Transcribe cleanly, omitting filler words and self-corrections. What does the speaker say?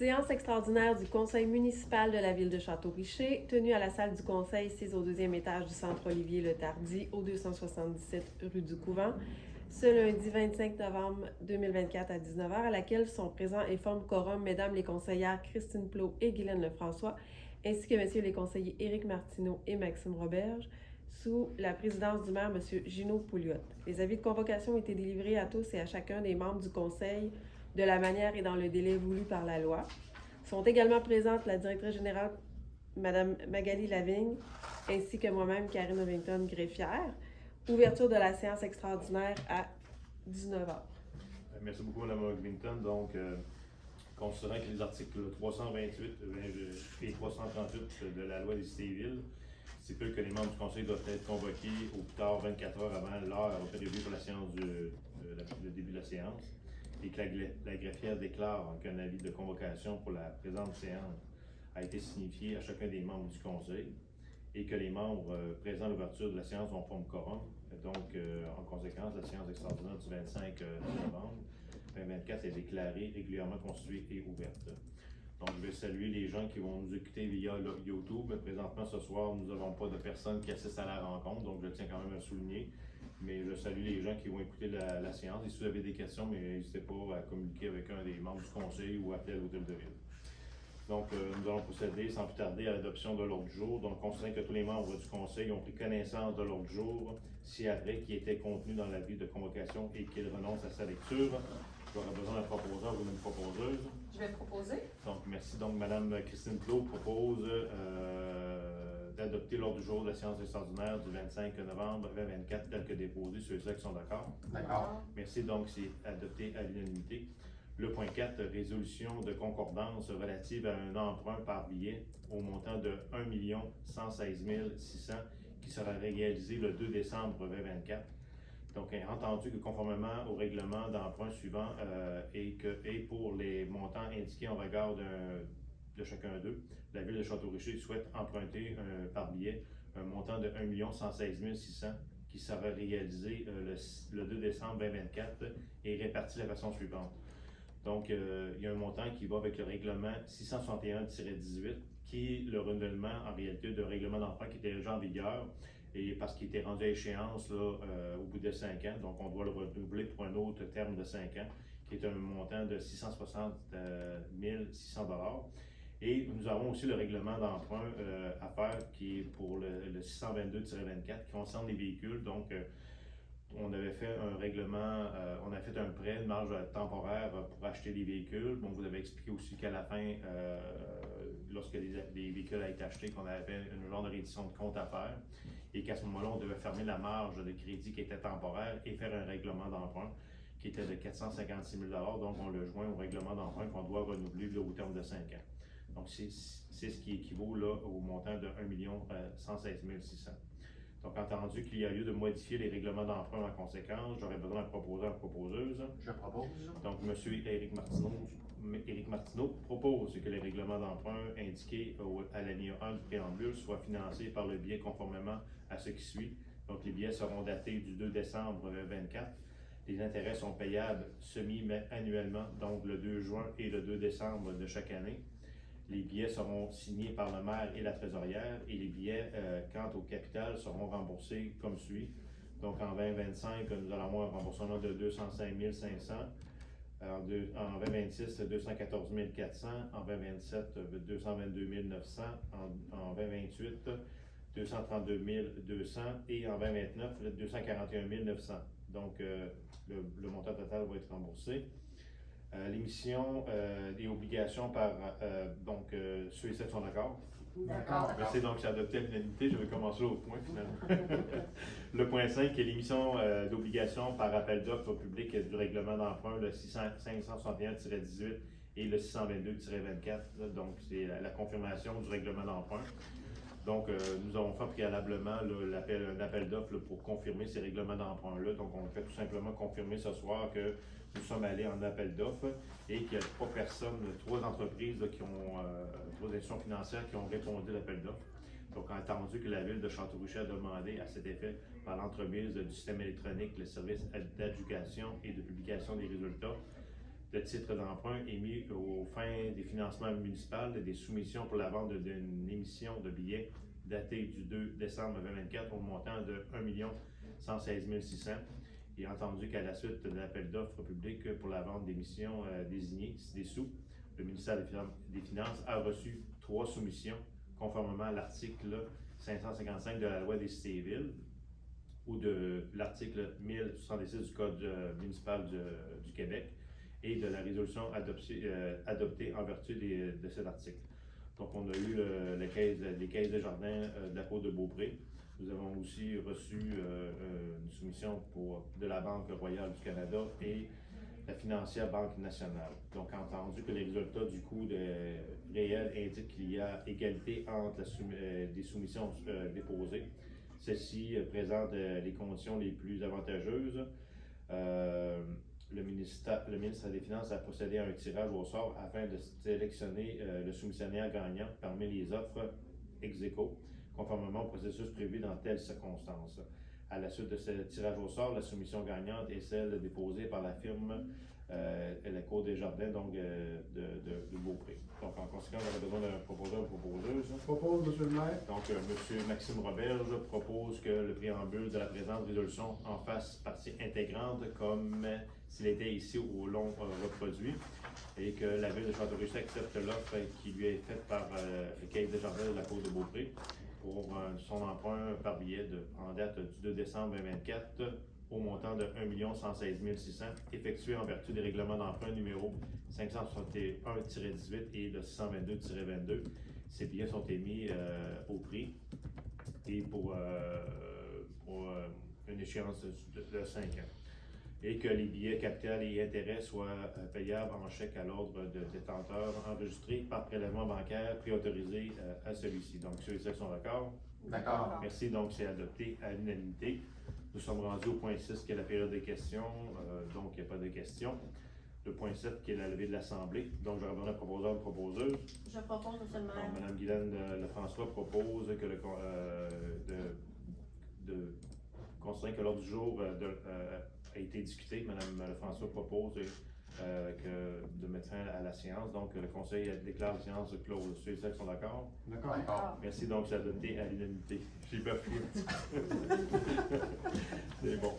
Séance extraordinaire du Conseil municipal de la Ville de Château-Richer, tenue à la salle du Conseil 6 au deuxième étage du Centre Olivier-Le-Tardy, au 277 rue du Couvent, ce lundi 25 novembre 2024 à 19h, à laquelle sont présents et forment quorum Mesdames les conseillères Christine Plot et Guylaine Lefrançois, ainsi que Messieurs les conseillers Éric Martineau et Maxime Roberge, sous la présidence du maire M. Gino Pouliot. Les avis de convocation ont été délivrés à tous et à chacun des membres du Conseil de la manière et dans le délai voulu par la loi. Sont également présentes la directrice générale, Mme Magali Lavigne, ainsi que moi-même, Karine Ovington, greffière. Ouverture de la séance extraordinaire à 19h. Merci beaucoup, Mme Ovington. Donc, considérant que les articles 328 et 338 de la loi des cités et villes stipulent que les membres du Conseil doivent être convoqués au plus tard 24 heures avant l'heure prévue pour la séance le début de la séance, et que la greffière déclare qu'un avis de convocation pour la présente séance a été signifié à chacun des membres du Conseil et que les membres présents à l'ouverture de la séance ont forme quorum. Donc, en conséquence, la séance extraordinaire du 25 novembre 2024 est déclarée régulièrement constituée et ouverte. Donc, je vais saluer les gens qui vont nous écouter via YouTube. Présentement, ce soir, nous n'avons pas de personnes qui assistent à la rencontre, donc je tiens quand même à souligner. Mais je salue les gens qui vont écouter la séance. Et si vous avez des questions, n'hésitez pas à communiquer avec un des membres du conseil ou appeler à l'hôtel de ville. Donc, nous allons procéder sans plus tarder à l'adoption de l'ordre du jour. Donc, considérant que tous les membres du conseil ont pris connaissance de l'ordre du jour ci-après qui était contenu dans l'avis de convocation et qu'ils renoncent à sa lecture, j'aurai besoin d'un proposeur ou d'une proposeuse. Je vais proposer. Donc, merci. Donc, Mme Christine Plot propose d'adopter l'ordre du jour de la séance extraordinaire du 25 novembre 2024 tel que déposé. Ceux-là qui sont d'accord? D'accord. Merci. Donc, c'est adopté à l'unanimité. Le point 4, résolution de concordance relative à un emprunt par billet au montant de 1 116 600 qui sera réalisé le 2 décembre 2024. Donc, entendu que conformément au règlement d'emprunt suivant et pour les montants indiqués en regard de chacun d'eux, la Ville de Château-Richer souhaite emprunter par billet un montant de 1 116 600 qui sera réalisé le 2 décembre 2024 et réparti de la façon suivante. Donc, il y a un montant qui va avec le règlement 661-18, qui est le renouvellement en réalité de règlement d'emprunt qui était déjà en vigueur, et parce qu'il était rendu à échéance là, au bout de 5 ans. Donc, on doit le renouveler pour un autre terme de 5 ans, qui est un montant de 660 600 $. Et nous avons aussi le règlement d'emprunt à faire qui est pour le 622-24 qui concerne les véhicules. Donc, on avait fait un règlement, on a fait un prêt, une marge temporaire pour acheter des véhicules. Bon, vous avez expliqué aussi qu'à la fin, lorsque les véhicules ont été achetés, qu'on avait fait une genre de reddition de compte à faire et qu'à ce moment-là, on devait fermer la marge de crédit qui était temporaire et faire un règlement d'emprunt qui était de 456 000 $. Donc, on le joint au règlement d'emprunt qu'on doit renouveler là, au terme de 5 ans. Donc, c'est ce qui équivaut là, au montant de 1 116 600. Donc, entendu qu'il y a lieu de modifier les règlements d'emprunt en conséquence, j'aurais besoin d'un proposeur, proposeuse. Je propose. Donc, M. Éric Martineau propose que les règlements d'emprunt indiqués à l'alinéa 1 du préambule soient financés par le biais conformément à ce qui suit. Donc, les billets seront datés du 2 décembre 2024. Les intérêts sont payables semi-annuellement, donc le 2 juin et le 2 décembre de chaque année. Les billets seront signés par le maire et la trésorière et les billets, quant au capital, seront remboursés comme suit. Donc, en 2025, nous allons avoir un remboursement de 205 500. En 2026, 214 400. En 2027, 222 900. En 2028, 232 200. Et en 2029, 241 900. Donc, le montant total va être remboursé. L'émission des obligations par ceux et celles qui sont d'accord. D'accord. Merci, donc c'est adopté à l'unanimité. Je vais commencer au point finalement. Le point 5 est l'émission d'obligations par appel d'offres au public du règlement d'emprunt, le 561-18 et le 622-24. Donc, c'est la confirmation du règlement d'emprunt. Donc, nous avons fait préalablement un appel d'offres pour confirmer ces règlements d'emprunt-là. Donc, on fait tout simplement confirmer ce soir que nous sommes allés en appel d'offres et qu'il y a 3 entreprises là, trois institutions financières qui ont répondu à l'appel d'offres. Donc, entendu que la Ville de Château-Richer a demandé à cet effet par l'entremise du système électronique, le service d'adjudication et de publication des résultats, de titres d'emprunt émis aux fins des financements municipaux et des soumissions pour la vente d'une émission de billets datée du 2 décembre 2024 au montant de 1 116 600. Et entendu qu'à la suite de l'appel d'offres public pour la vente d'émissions désignées ci-dessous, le ministère des Finances a reçu 3 soumissions conformément à l'article 555 de la loi des cités et villes ou de l'article 1066 du Code municipal du Québec et de la résolution adoptée en vertu de cet article. Donc, on a eu les caisses de jardin de la Côte de Beaupré. Nous avons aussi reçu une soumission de la Banque royale du Canada et la financière Banque nationale. Donc, entendu que les résultats du coût réel indiquent qu'il y a égalité entre des soumissions déposées, celles-ci présentent les conditions les plus avantageuses. Le ministère des Finances a procédé à un tirage au sort afin de sélectionner le soumissionnaire gagnant parmi les offres ex aequo, conformément au processus prévu dans telles circonstances. À la suite de ce tirage au sort, la soumission gagnante est celle déposée par la firme la Côte des Jardins, donc de Beaupré. Donc, en conséquence, on aurait besoin d'un proposeur ou proposeuse. Propose, M. le maire. Donc, M. Maxime Roberge propose que le préambule de la présente résolution en fasse partie intégrante comme s'il était ici au long reproduit et que la Ville de Château-Richer accepte l'offre qui lui est faite par le Caisse des Jardins de la Côte de Beaupré pour son emprunt par billet en date du 2 décembre 2024 au montant de 1 116 600 effectué en vertu des règlements d'emprunt numéro 561-18 et de 622-22. Ces billets sont émis au prix et pour une échéance de 5 ans. Et que les billets capital et intérêts soient payables en chèque à l'ordre de détenteur enregistré par prélèvement bancaire préautorisé à celui-ci. Donc, ceux et celles qui sont d'accord? D'accord. Merci, donc c'est adopté à l'unanimité. Nous sommes rendus au point 6 qui est la période de questions, donc il n'y a pas de questions. Le point 7 qui est la levée de l'Assemblée. Donc, je reviens à proposeur ou proposeuse. Je propose, M. le maire. Donc, Mme Guylaine Lefrançois propose que de considérer que l'ordre du jour a été discuté. Mme Lefrançois propose de mettre fin à la séance. Donc, le Conseil déclare la séance close. Ceux et celles qui sont d'accord? D'accord. Merci, donc c'est adopté à l'unanimité. J'ai pas pris un petit peu. C'est bon.